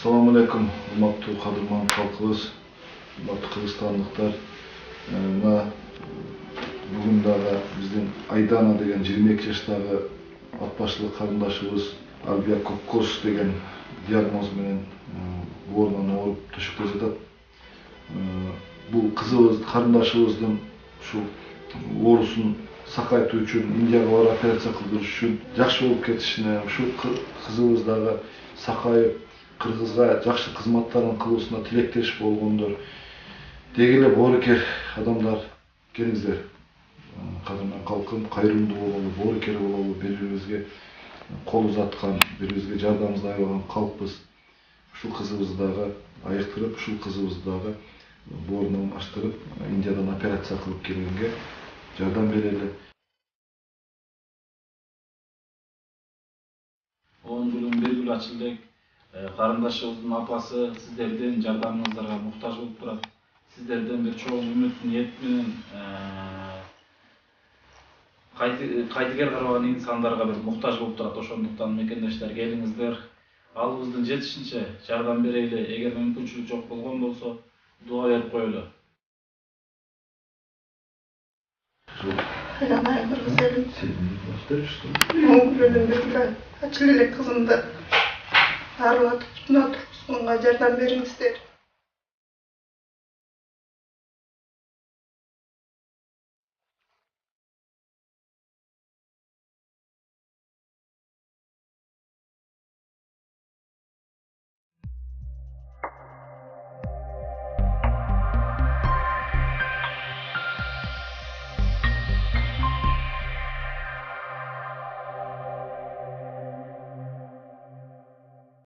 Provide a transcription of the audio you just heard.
Assalamu alaikum, урматтуу кадырман халкыбыз, урматтуу кыргызстандыктар. Бүгүн дагы биздин Айдана деген 22 жаштагы атбаштылык карындашыбыз Албия Коккос деген диагноз менен боорунан ооруп төшөккө жатат. Бул кызыбыз, карындашыбыздын ушул оорусун сакайтуу үчүн, Индияга барып операция кылдырыш үчүн жакшы болуп кетишине, ушул кызыбыз дагы сакайып кыргызга жакшы кызматтарын кылуусуна тилектеш болгондор. Деги эле боорукер адамдар, келиңиздер. Кадырман калкым, кайрымдуу бололу, боорукер бололу, бири-бирибизге кол узаткан, бири-бирибизге жардамыбызды аябаган калкпыз. Ушул кызыбызды дагы айыктырып, ушул кызыбызды дагы боорун алмаштырып, Индиядан операция кылып келгенге жардам берели. 10 күнүн 1 күн ачылдык. Карындашыбыздын апасы сиздердин жардамыңыздарга муктаж болуп турат. Сиздерден бир чоң үмүт, ниет менен кайтыгер карабаган инсандарга бир муктаж болуп турат. Ошондуктан мекендештер, келиңиздер, алыбыздын жетишинче жардам берели. Эгер мүмкүнчүлүк жок болгон болсо, дуа берип коелу. Айданай кыргыз элим. 10 күнүн 1 күн ачыл элек кызымды арылатып, жардам бериңиздер.